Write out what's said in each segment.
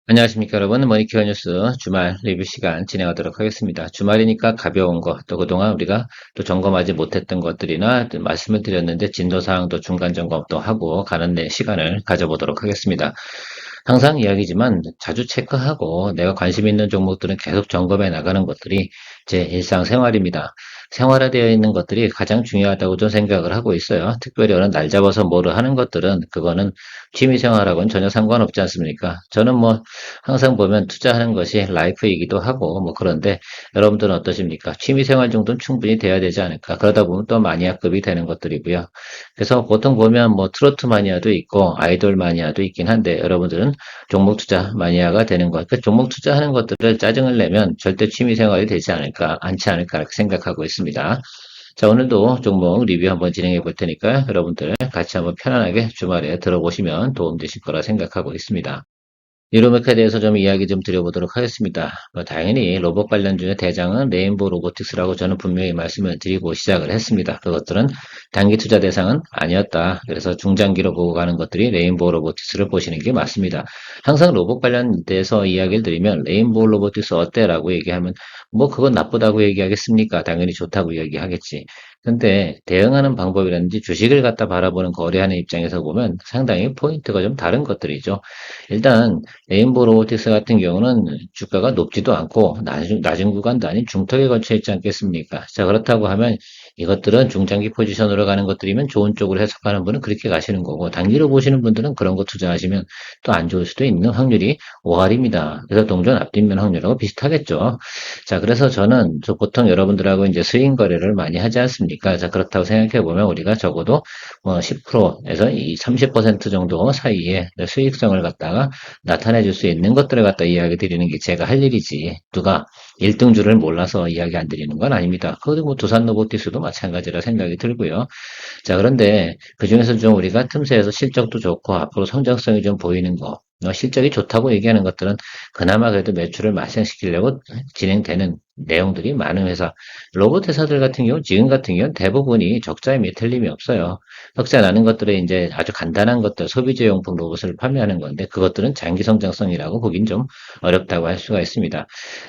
안녕하십니까 여러분. 머니케어 뉴스 주말 리뷰 시간 진행하도록 하겠습니다. 주말이니까 가벼운 거, 또 그동안 우리가 또 점검하지 못했던 것들이나 또 말씀을 드렸는데 진도사항도 중간 점검도 하고 가는 시간을 가져보도록 하겠습니다. 항상 이야기지만 자주 체크하고 내가 관심 있는 종목들은 계속 점검해 나가는 것들이 제 일상생활입니다. 생활화되어 있는 것들이 가장 중요하다고 좀 생각을 하고 있어요. 특별히 어느 날 잡아서 뭐를 하는 것들은 그거는 취미생활하고는 전혀 상관없지 않습니까? 저는 뭐 항상 보면 투자하는 것이 라이프이기도 하고 뭐 그런데 여러분들은 어떠십니까? 취미생활 정도는 충분히 돼야 되지 않을까? 그러다 보면 또 마니아급이 되는 것들이고요. 그래서 보통 보면 뭐 트로트 마니아도 있고 아이돌 마니아도 있긴 한데 여러분들은 종목 투자 마니아가 되는 것. 그 종목 투자하는 것들을 짜증을 내면 절대 취미생활이 되지 않을까, 않지 않을까 이렇게 생각하고 있습니다. 자, 오늘도 종목 리뷰 한번 진행해 볼 테니까 여러분들 같이 한번 편안하게 주말에 들어보시면 도움되실 거라 생각하고 있습니다. 유로메카에 대해서 좀 이야기 좀 드려보도록 하겠습니다. 당연히 로봇 관련 중에 대장은 레인보우 로보틱스라고 저는 분명히 말씀을 드리고 시작을 했습니다. 그것들은 단기 투자 대상은 아니었다. 그래서 중장기로 보고 가는 것들이 레인보우 로보틱스를 보시는 게 맞습니다. 항상 로봇 관련돼서 이야기를 드리면 레인보우 로보틱스 어때라고 얘기하면 뭐 그건 나쁘다고 얘기하겠습니까? 당연히 좋다고 얘기하겠지. 근데 대응하는 방법이라든지 주식을 갖다 바라보는 거래하는 입장에서 보면 상당히 포인트가 좀 다른 것들이죠. 일단 레인보우 로보틱스 같은 경우는 주가가 높지도 않고 낮은 구간도 아닌 중턱에 걸쳐 있지 않겠습니까? 자, 그렇다고 하면 이것들은 중장기 포지션으로 가는 것들이면 좋은 쪽으로 해석하는 분은 그렇게 가시는 거고 단기로 보시는 분들은 그런 거 투자하시면 또 안 좋을 수도 있는 확률이 5할입니다. 그래서 동전 앞뒷면 확률하고 비슷하겠죠. 자, 그래서 저는 저 보통 여러분들하고 이제 스윙 거래를 많이 하지 않습니까? 자, 그렇다고 생각해 보면 우리가 적어도 뭐 10%에서 이 30% 정도 사이에 수익성을 갖다가 나타내 줄 수 있는 것들을 갖다 이야기 드리는 게 제가 할 일이지. 누가 1등주를 몰라서 이야기 안 드리는 건 아닙니다. 그것도 뭐 두산 로보티스도 마찬가지라 생각이 들고요. 자, 그런데 그중에서 좀 우리가 틈새에서 실적도 좋고 앞으로 성장성이 좀 보이는 거, 실적이 좋다고 얘기하는 것들은 그나마 그래도 매출을 발생시키려고 진행되는 내용들이 많은 회사. 로봇 회사들 같은 경우, 지금 같은 경우는 대부분이 적자에 틀림이 없어요. 흑자 나는 것들은 이제 아주 간단한 것들, 소비재용품 로봇을 판매하는 건데, 그것들은 장기 성장성이라고 보긴 좀 어렵다고 할 수가 있습니다.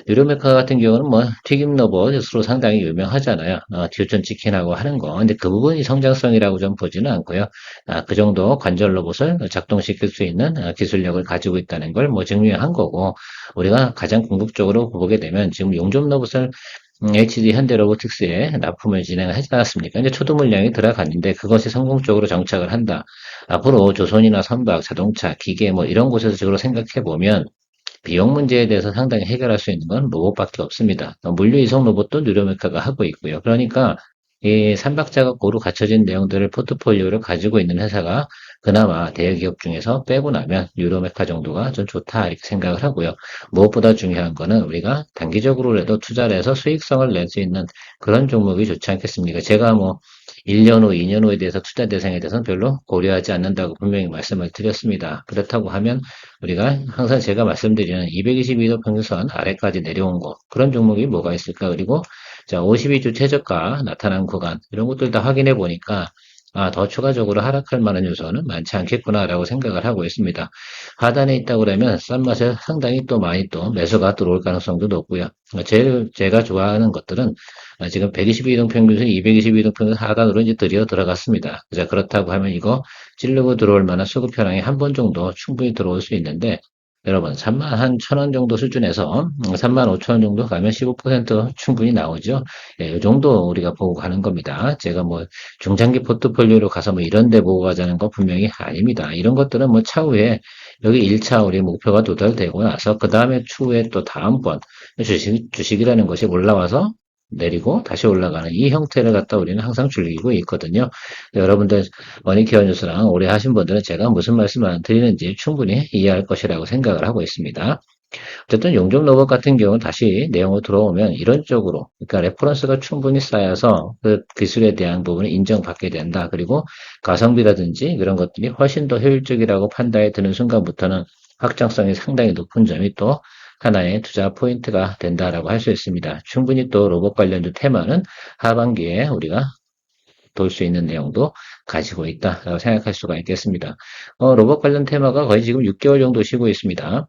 뉴로메카 같은 경우는 뭐 튀김 로봇으로 상당히 유명하잖아요. 듀전 치킨하고 하는 거. 근데 그 부분이 성장성이라고 좀 보지는 않고요. 그 정도 관절 로봇을 작동시킬 수 있는 기술력을 가지고 있다는 걸 뭐 증명한 거고, 우리가 가장 궁극적으로 보게 되면 지금 용접 로봇을 HD 현대로보틱스에 납품을 진행하지 않았습니까? 이제 초도 물량이 들어갔는데 그것이 성공적으로 정착을 한다. 앞으로 조선이나 선박, 자동차, 기계 뭐 이런 곳에서 적으로 생각해 보면 비용 문제에 대해서 상당히 해결할 수 있는 건 로봇밖에 없습니다. 물류 이송 로봇도 뉴로메카가 하고 있고요. 그러니까 이 삼박자가 고루 갖춰진 내용들을 포트폴리오를 가지고 있는 회사가 그나마 대기업 중에서 빼고 나면 뉴로메카 정도가 좀 좋다 이렇게 생각을 하고요. 무엇보다 중요한 거는 우리가 단기적으로라도 투자를 해서 수익성을 낼 수 있는 그런 종목이 좋지 않겠습니까? 제가 뭐 1년 후, 2년 후에 대해서 투자 대상에 대해서는 별로 고려하지 않는다고 분명히 말씀을 드렸습니다. 그렇다고 하면 우리가 항상 제가 말씀드리는 222도 평균선 아래까지 내려온 거 그런 종목이 뭐가 있을까? 그리고 자 52주 최저가 나타난 구간 이런 것들 다 확인해 보니까 더 추가적으로 하락할 만한 요소는 많지 않겠구나라고 생각을 하고 있습니다. 하단에 있다고 그러면 싼 맛에 상당히 또 많이 또 매수가 들어올 가능성도 높고요. 제가 좋아하는 것들은 지금 122동 평균선, 222동 평균선 하단으로 이제 들어갔습니다. 자, 그렇다고 하면 이거 찌르고 들어올 만한 수급 현황이 한 번 정도 충분히 들어올 수 있는데 여러분 3만 한 1,000원 정도 수준에서 3만 5천 원 정도 가면 15% 충분히 나오죠. 예, 이 정도 우리가 보고 가는 겁니다. 제가 뭐 중장기 포트폴리오로 가서 뭐 이런 데 보고 가자는 거 분명히 아닙니다. 이런 것들은 뭐 차후에 여기 1차 우리 목표가 도달되고 나서 그 다음에 추후에 또 다음번 주식이라는 것이 올라와서 내리고 다시 올라가는 이 형태를 갖다 우리는 항상 즐기고 있거든요. 여러분들 머니케어 뉴스랑 오래 하신 분들은 제가 무슨 말씀을 드리는지 충분히 이해할 것이라고 생각을 하고 있습니다. 어쨌든 용접 로봇 같은 경우는 다시 내용으로 들어오면 이런 쪽으로, 그러니까 레퍼런스가 충분히 쌓여서 그 기술에 대한 부분을 인정받게 된다. 그리고 가성비라든지 그런 것들이 훨씬 더 효율적이라고 판단이 드는 순간부터는 확장성이 상당히 높은 점이 또 하나의 투자 포인트가 된다라고 할 수 있습니다. 충분히 또 로봇 관련주 테마는 하반기에 우리가 돌 수 있는 내용도 가지고 있다라고 생각할 수가 있겠습니다. 로봇 관련 테마가 거의 지금 6개월 정도 쉬고 있습니다.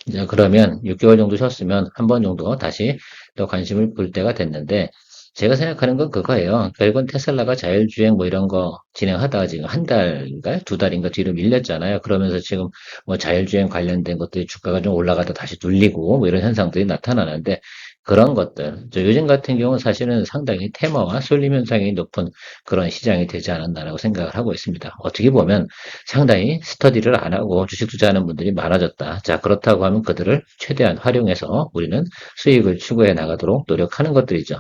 이제 그러면 6개월 정도 쉬었으면 한 번 정도 다시 또 관심을 볼 때가 됐는데 제가 생각하는 건 그거예요. 결국은 테슬라가 자율주행 뭐 이런 거 진행하다가 지금 한 달인가 두 달인가 뒤로 밀렸잖아요. 그러면서 지금 뭐 자율주행 관련된 것들이 주가가 좀 올라가다 다시 눌리고 뭐 이런 현상들이 나타나는데 그런 것들. 요즘 같은 경우는 사실은 상당히 테마와 쏠림 현상이 높은 그런 시장이 되지 않았나라고 생각을 하고 있습니다. 어떻게 보면 상당히 스터디를 안 하고 주식 투자하는 분들이 많아졌다. 자, 그렇다고 하면 그들을 최대한 활용해서 우리는 수익을 추구해 나가도록 노력하는 것들이죠.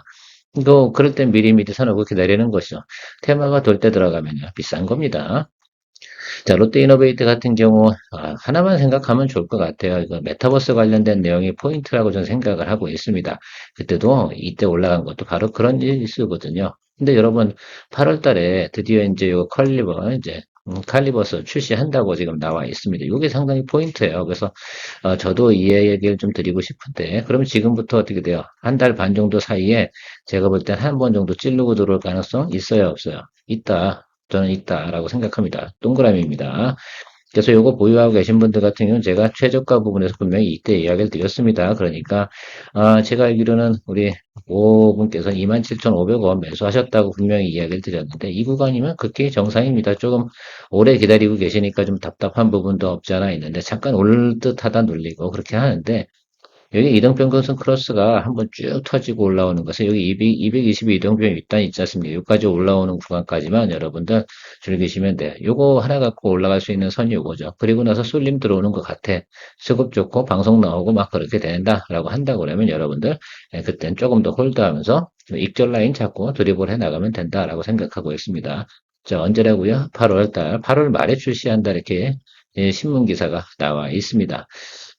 또 그럴 땐 미리미리 사놓고 기다리는 것이죠. 테마가 돌 때 들어가면요. 비싼 겁니다. 자, 롯데이노베이트 같은 경우 하나만 생각하면 좋을 것 같아요. 이거 메타버스 관련된 내용이 포인트라고 저는 생각을 하고 있습니다. 그때도 이때 올라간 것도 바로 그런 일수거든요. 근데 여러분 8월 달에 드디어 이제 요 칼리버스 출시한다고 지금 나와 있습니다. 이게 상당히 포인트예요. 그래서 저도 이 얘기를 좀 드리고 싶은데 그러면 지금부터 어떻게 돼요? 한 달 반 정도 사이에 제가 볼 땐 한 번 정도 찌르고 들어올 가능성 있어요, 없어요? 있다. 저는 있다라고 생각합니다. 동그라미입니다. 그래서 요거 보유하고 계신 분들 같은 경우는 제가 최저가 부분에서 분명히 이때 이야기를 드렸습니다. 그러니까 제가 알기로는 우리 오분께서 27,500원 매수하셨다고 분명히 이야기를 드렸는데 이 구간이면 극히 정상입니다. 조금 오래 기다리고 계시니까 좀 답답한 부분도 없지 않아 있는데 잠깐 올 듯하다 눌리고 그렇게 하는데 여기 이등평균선 크로스가 한번 쭉 터지고 올라오는 것은 여기 222 이등평 윗단 있지 않습니까? 여기까지 올라오는 구간까지만 여러분들 즐기시면 돼요. 요거 하나 갖고 올라갈 수 있는 선이 요거죠. 그리고 나서 쏠림 들어오는 것 같아. 수급 좋고 방송 나오고 막 그렇게 된다라고 한다고 그러면 여러분들 그땐 조금 더 홀드하면서 익절 라인 잡고 드리블 해 나가면 된다라고 생각하고 있습니다. 자, 언제라고요? 8월 달, 8월 말에 출시한다 이렇게 신문 기사가 나와 있습니다.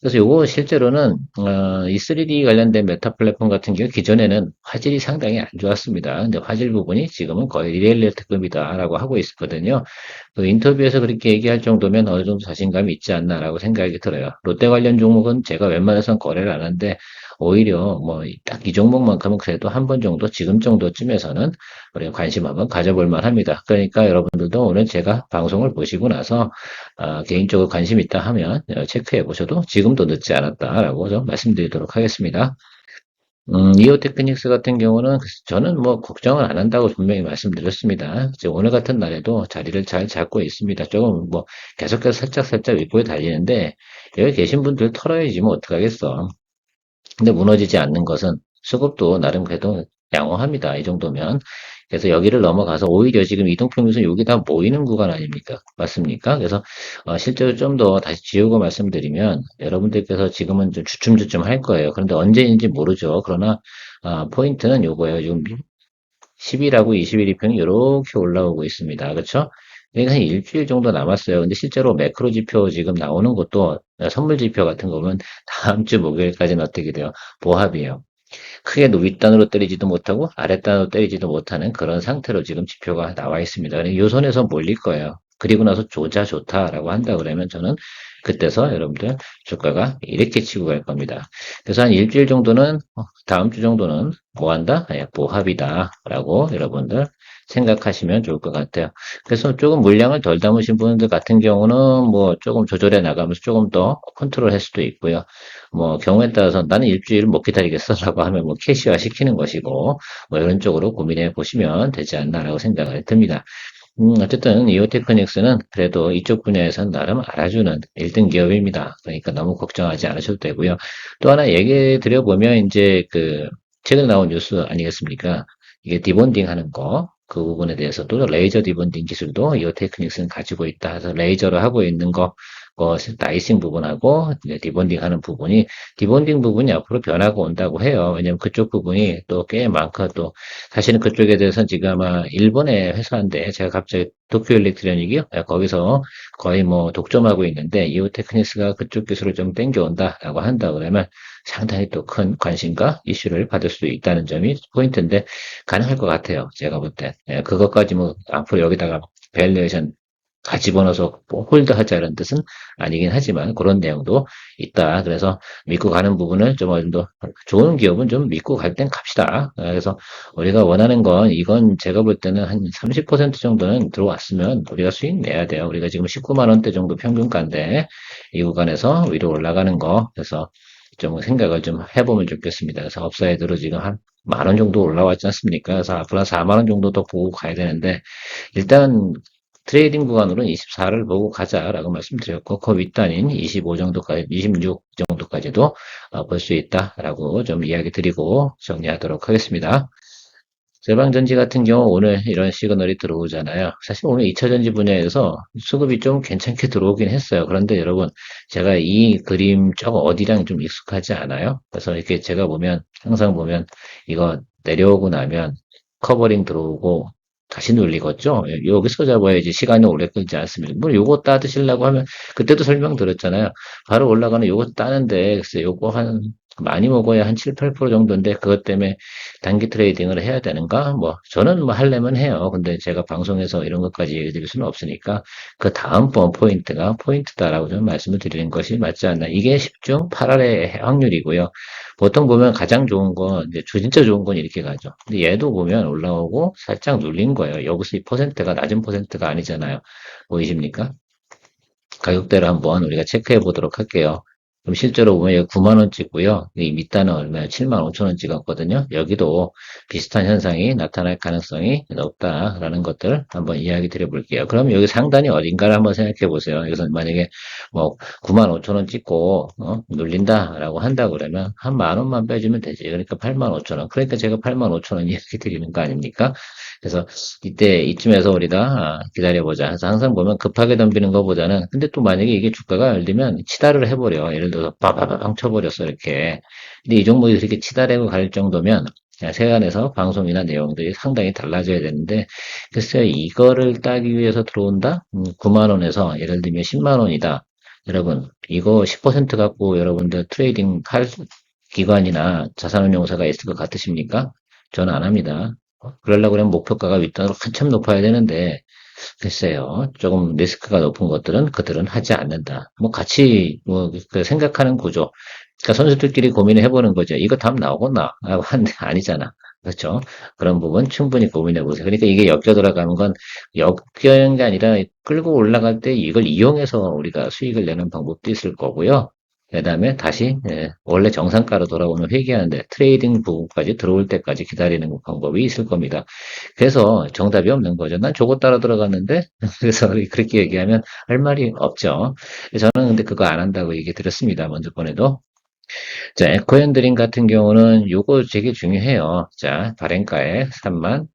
그래서 요거 실제로는 이 3D 관련된 메타 플랫폼 같은 경우 기존에는 화질이 상당히 안 좋았습니다. 근데 화질 부분이 지금은 거의 리얼리티급이다라고 하고 있었거든요. 그 인터뷰에서 그렇게 얘기할 정도면 어느 정도 자신감이 있지 않나라고 생각이 들어요. 롯데 관련 종목은 제가 웬만해선 거래를 안 하는데 오히려 뭐 딱 이 종목만큼은 그래도 한 번 정도 지금 정도쯤에서는 우리가 관심 한번 가져볼 만합니다. 그러니까 여러분들도 오늘 제가 방송을 보시고 나서 개인적으로 관심 있다 하면 체크해 보셔도 지금도 늦지 않았다라고 좀 말씀드리도록 하겠습니다. 이오 테크닉스 같은 경우는 저는 뭐 걱정을 안 한다고 분명히 말씀드렸습니다. 이제 오늘 같은 날에도 자리를 잘 잡고 있습니다. 조금 뭐 계속해서 살짝살짝 윗골에 달리는데 여기 계신 분들 털어야지 뭐 어떡하겠어. 근데 무너지지 않는 것은 수급도 나름 그래도 양호합니다. 이 정도면. 그래서 여기를 넘어가서 오히려 지금 이동평균선 여기 다 모이는 구간 아닙니까? 맞습니까? 그래서 실제로 좀 더 다시 지우고 말씀드리면 여러분들께서 지금은 좀 주춤주춤 할 거예요. 그런데 언제인지 모르죠. 그러나 포인트는 요거예요. 지금 10일하고 20일 이평이 이렇게 올라오고 있습니다. 그렇죠? 그러니까 한 일주일 정도 남았어요. 근데 실제로 매크로 지표 지금 나오는 것도 선물 지표 같은 거 보면 다음 주 목요일까지는 어떻게 돼요? 보합이에요. 크게 윗단으로 때리지도 못하고 아랫단으로 때리지도 못하는 그런 상태로 지금 지표가 나와 있습니다. 요 선에서 몰릴 거예요. 그리고 나서 조자 좋다라고 한다 그러면 저는 그때서 여러분들 주가가 이렇게 치고 갈 겁니다. 그래서 한 일주일 정도는 다음 주 정도는 뭐 한다? 보합이다라고 여러분들 생각하시면 좋을 것 같아요. 그래서 조금 물량을 덜 담으신 분들 같은 경우는 뭐 조금 조절해 나가면서 조금 더 컨트롤 할 수도 있고요. 뭐 경우에 따라서 나는 일주일 못 기다리겠어라고 하면 뭐 캐시화 시키는 것이고 뭐 이런 쪽으로 고민해 보시면 되지 않나라고 생각을 듭니다. 어쨌든 이오테크닉스는 그래도 이쪽 분야에서는 나름 알아주는 1등 기업입니다. 그러니까 너무 걱정하지 않으셔도 되고요. 또 하나 얘기 드려보면 이제 그 최근에 나온 뉴스 아니겠습니까? 이게 디본딩 하는 거. 그 부분에 대해서도 레이저 디본딩 기술도 이오테크닉스는 가지고 있다 해서 레이저로 하고 있는 나이싱 부분하고 이제 디본딩 하는 부분이 디본딩 부분이 앞으로 변화가 온다고 해요. 왜냐면 그쪽 부분이 또 꽤 많고 또 사실은 그쪽에 대해서는 지금 아마 일본의 회사인데 제가 갑자기 도쿄 일렉트로닉이요? 거기서 거의 뭐 독점하고 있는데 이오테크니스가 그쪽 기술을 좀 땡겨온다라고 한다 그러면 상당히 또 큰 관심과 이슈를 받을 수 있다는 점이 포인트인데 가능할 것 같아요. 제가 볼 때. 그것까지 뭐 앞으로 여기다가 밸류에이션 다 집어넣어서 뭐 홀드하자 이런 뜻은 아니긴 하지만 그런 내용도 있다. 그래서 믿고 가는 부분을 좀 어느 정도 좋은 기업은 좀 믿고 갈 땐 갑시다. 그래서 우리가 원하는 건 이건 제가 볼 때는 한 30% 정도는 들어왔으면 우리가 수익 내야 돼요. 우리가 지금 19만 원대 정도 평균가인데 이 구간에서 위로 올라가는 거 그래서 좀 생각을 좀 해보면 좋겠습니다. 그래서 업사이드로 지금 한 만 원 정도 올라왔지 않습니까? 그래서 앞으로 한 4만 원 정도 더 보고 가야 되는데 일단 트레이딩 구간으로는 24를 보고 가자라고 말씀드렸고, 그 윗단인 25 정도까지, 26 정도까지도 볼 수 있다라고 좀 이야기 드리고 정리하도록 하겠습니다. 제방전지 같은 경우 오늘 이런 시그널이 들어오잖아요. 사실 오늘 2차전지 분야에서 수급이 좀 괜찮게 들어오긴 했어요. 그런데 여러분, 제가 이 그림 저거 어디랑 좀 익숙하지 않아요? 그래서 이렇게 제가 보면, 항상 보면 이거 내려오고 나면 커버링 들어오고 다시 눌리겠죠? 여기서 잡아야지 시간이 오래 끌지 않습니다. 뭐 요거 따드시려고 하면 그때도 설명드렸잖아요. 바로 올라가는 요거 따는데 글쎄 요거 한 많이 먹어야 한 7, 8% 정도인데 그것 때문에 단기 트레이딩을 해야 되는가? 뭐 저는 뭐 하려면 해요. 근데 제가 방송에서 이런 것까지 얘기 드릴 수는 없으니까 그 다음번 포인트가 포인트다라고 좀 말씀을 드리는 것이 맞지 않나. 이게 10중 8할의 확률이고요. 보통 보면 가장 좋은 건 이제 진짜 좋은 건 이렇게 가죠. 근데 얘도 보면 올라오고 살짝 눌린 거예요. 여기서 이 퍼센트가 낮은 퍼센트가 아니잖아요. 보이십니까? 가격대를 한번 우리가 체크해 보도록 할게요. 그럼 실제로 보면 여기 9만 원 찍고요. 이 밑단은 얼마예요? 7만 5천 원 찍었거든요. 여기도 비슷한 현상이 나타날 가능성이 높다라는 것들 한번 이야기 드려볼게요. 그럼 여기 상단이 어딘가를 한번 생각해 보세요. 여기서 만약에 뭐 9만 5천 원 찍고 눌린다라고 한다 그러면 한 만 원만 빼주면 되지. 그러니까 8만 5천 원. 그러니까 제가 8만 5천 원 이렇게 드리는 거 아닙니까? 그래서 이때 이쯤에서 우리가 기다려보자. 그래서 항상 보면 급하게 덤비는 것보다는 근데 또 만약에 이게 주가가 예를 들면 치달을 해버려. 예를 들어서 빠바바방 쳐버렸어 이렇게. 근데 이 종목이 그렇게 치달하고 갈 정도면 세간에서 방송이나 내용들이 상당히 달라져야 되는데 글쎄요 이거를 따기 위해서 들어온다? 9만 원에서 예를 들면 10만 원이다. 여러분 이거 10% 갖고 여러분들 트레이딩 할 기관이나 자산운용사가 있을 것 같으십니까? 저는 안 합니다. 그러려고 그러면 목표가가 윗단으로 한참 높아야 되는데, 글쎄요. 조금 리스크가 높은 것들은 그들은 하지 않는다. 뭐 같이 그 생각하는 구조. 그러니까 선수들끼리 고민을 해보는 거죠. 이거 답 나오겠나? 하고 하는데 아니잖아. 그렇죠? 그런 부분 충분히 고민해 보세요. 그러니까 이게 엮여 들어가는 건 엮여는 게 아니라 끌고 올라갈 때 이걸 이용해서 우리가 수익을 내는 방법도 있을 거고요. 그다음에 다시 원래 정상가로 돌아오면 회귀하는데 트레이딩 부분까지 들어올 때까지 기다리는 방법이 있을 겁니다. 그래서 정답이 없는 거죠. 난 저거 따라 들어갔는데 그래서 그렇게 얘기하면 할 말이 없죠. 저는 근데 그거 안 한다고 얘기 드렸습니다. 먼저 번에도. 자, 에코현드림 같은 경우는 요거 되게 중요해요. 자, 발행가에 3만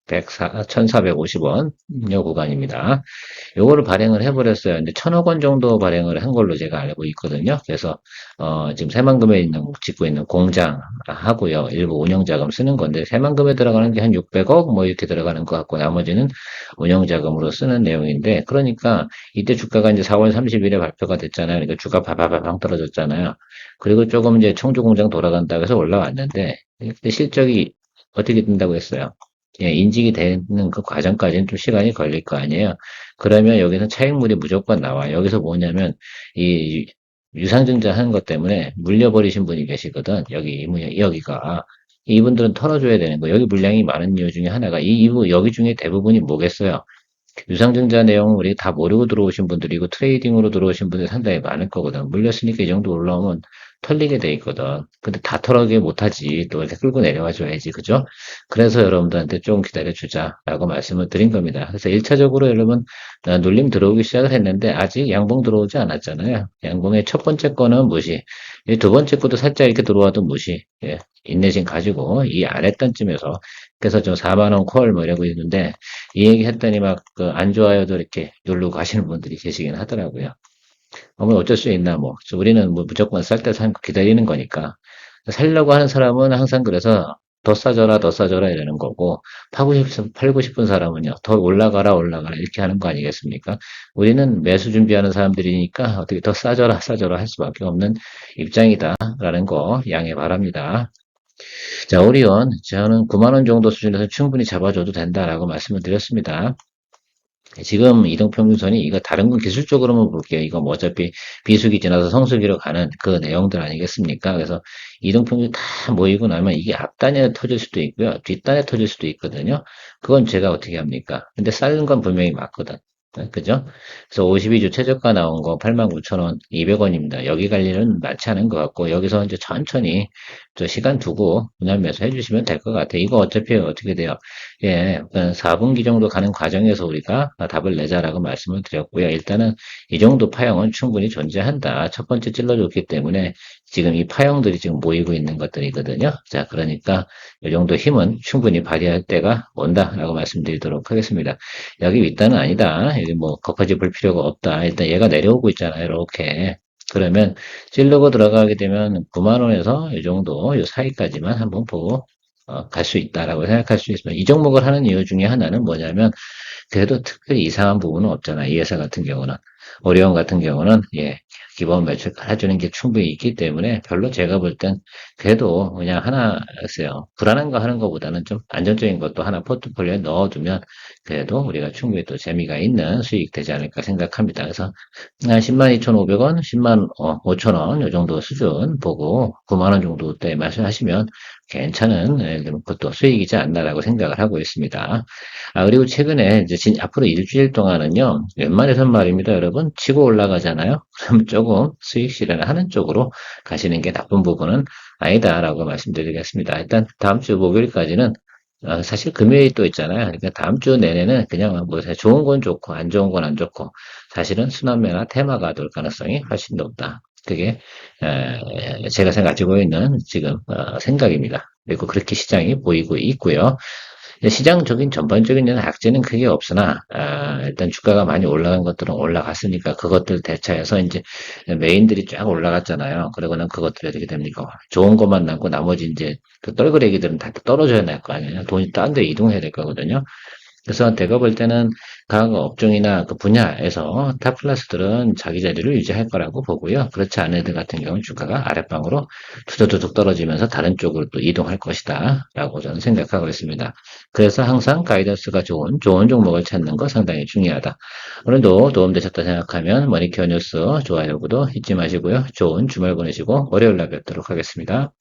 1,450원 요 구간입니다. 요거를 발행을 해버렸어요. 근데 1,000억 원 정도 발행을 한 걸로 제가 알고 있거든요. 그래서 지금 새만금에 짓고 있는 공장 하고요. 일부 운영자금 쓰는 건데 새만금에 들어가는 게 한 600억 뭐 이렇게 들어가는 것 같고 나머지는 운영자금으로 쓰는 내용인데 그러니까 이때 주가가 이제 4월 30일에 발표가 됐잖아요. 그러니까 주가 바바바방 떨어졌잖아요. 그리고 조금 이제 청주공장 돌아간다고 해서 올라왔는데 근데 실적이 어떻게 된다고 했어요? 예, 인식이 되는 그 과정까지는 좀 시간이 걸릴 거 아니에요. 그러면 여기서 차익물이 무조건 나와요. 여기서 뭐냐면 이 유상증자 하는 것 때문에 물려버리신 분이 계시거든. 여기가 이분들은 털어줘야 되는 거. 여기 물량이 많은 이유 중에 하나가 여기 중에 대부분이 뭐겠어요? 유상증자 내용 우리 다 모르고 들어오신 분들이고 트레이딩으로 들어오신 분들이 상당히 많을 거거든. 물렸으니까 이 정도 올라오면 털리게 돼 있거든. 근데 다 털어게 못하지. 또 이렇게 끌고 내려와 줘야지. 그죠? 그래서 여러분들한테 좀 기다려주자라고 말씀을 드린 겁니다. 그래서 1차적으로 여러분, 눌림 들어오기 시작을 했는데 아직 양봉 들어오지 않았잖아요. 양봉의 첫 번째 거는 무시. 두 번째 것도 살짝 이렇게 들어와도 무시. 예, 인내심 가지고 이 아랫단쯤에서 그래서 좀 4만 원 콜 뭐 이러고 있는데 이 얘기 했더니 막 그 안 좋아요도 이렇게 누르고 가시는 분들이 계시긴 하더라고요. 뭐 어쩔 수 있나 뭐. 우리는 뭐 무조건 쌀 때 사고 기다리는 거니까. 살려고 하는 사람은 항상 그래서 더 싸져라, 더 싸져라 이러는 거고, 팔고 싶은 사람은요, 더 올라가라, 올라가라 이렇게 하는 거 아니겠습니까? 우리는 매수 준비하는 사람들이니까 어떻게 더 싸져라, 싸져라 할 수밖에 없는 입장이다라는 거 양해 바랍니다. 자, 오리온. 저는 9만 원 정도 수준에서 충분히 잡아줘도 된다라고 말씀을 드렸습니다. 지금 이동평균선이 이거 다른 건 기술적으로만 볼게요. 이거 뭐 어차피 비수기 지나서 성수기로 가는 그 내용들 아니겠습니까? 그래서 이동평균 다 모이고 나면 이게 앞단에 터질 수도 있고요. 뒷단에 터질 수도 있거든요. 그건 제가 어떻게 합니까? 근데 쌓는 건 분명히 맞거든. 네, 그죠? 그래서 52주 최저가 나온 거 89,000원, 200원입니다. 여기 갈 일은 많지 않은 것 같고, 여기서 이제 천천히 저 시간 두고 분할 매수 해주시면 될 것 같아요. 이거 어차피 어떻게 돼요? 예, 4분기 정도 가는 과정에서 우리가 답을 내자라고 말씀을 드렸고요. 일단은 이 정도 파형은 충분히 존재한다. 첫 번째 찔러줬기 때문에 지금 이 파형들이 지금 모이고 있는 것들이거든요. 자, 그러니까 이 정도 힘은 충분히 발휘할 때가 온다라고 말씀드리도록 하겠습니다. 여기 윗단은 아니다. 여기 뭐 거기까지 볼 필요가 없다. 일단 얘가 내려오고 있잖아요. 이렇게. 그러면 찌르고 들어가게 되면 9만 원에서 이 정도, 이 사이까지만 한번 보고 갈 수 있다라고 생각할 수 있습니다. 이 종목을 하는 이유 중에 하나는 뭐냐면 그래도 특별히 이상한 부분은 없잖아. 이 회사 같은 경우는. 오리온 같은 경우는, 예, 기본 매출 깔아주는 게 충분히 있기 때문에 별로 제가 볼 땐 그래도 그냥 하나, 글쎄요. 불안한 거 하는 것보다는 좀 안정적인 것도 하나 포트폴리오에 넣어두면 그래도 우리가 충분히 또 재미가 있는 수익 되지 않을까 생각합니다. 그래서 10만 2,500원, 10만 5천 원, 요 정도 수준 보고 9만 원 정도 때 말씀하시면 괜찮은, 그것도 수익이지 않나라고 생각을 하고 있습니다. 그리고 최근에 이제 앞으로 일주일 동안은요, 웬만해선 말입니다, 여러분. 치고 올라가잖아요? 그럼 조금 수익 실현을 하는 쪽으로 가시는 게 나쁜 부분은 아니다라고 말씀드리겠습니다. 일단 다음 주 목요일까지는 사실 금요일이 또 있잖아요. 그러니까 다음 주 내내는 그냥 뭐 좋은 건 좋고 안 좋은 건 안 좋고 사실은 순환매나 테마가 돌 가능성이 훨씬 높다. 그게 제가 가지고 있는 지금 생각입니다. 그리고 그렇게 시장이 보이고 있고요. 시장적인 전반적인 악재는 크게 없으나 일단 주가가 많이 올라간 것들은 올라갔으니까 그것들 대차해서 이제 메인들이 쫙 올라갔잖아요. 그러고는 그것들이 어떻게 됩니까? 좋은 것만 남고 나머지 이제 그 떨그레기들은 다 떨어져야 될 거 아니에요. 돈이 딴 데 이동해야 될 거거든요. 그래서 제가 볼 때는 각 업종이나 그 분야에서 탑플러스들은 자기 자리를 유지할 거라고 보고요. 그렇지 않은 애들 같은 경우는 주가가 아랫방으로 투저투둑 떨어지면서 다른 쪽으로 또 이동할 것이다. 라고 저는 생각하고 있습니다. 그래서 항상 가이던스가 좋은 종목을 찾는 거 상당히 중요하다. 오늘도 도움되셨다 생각하면 머니케어 뉴스 좋아요, 구독 잊지 마시고요. 좋은 주말 보내시고 월요일 날 뵙도록 하겠습니다.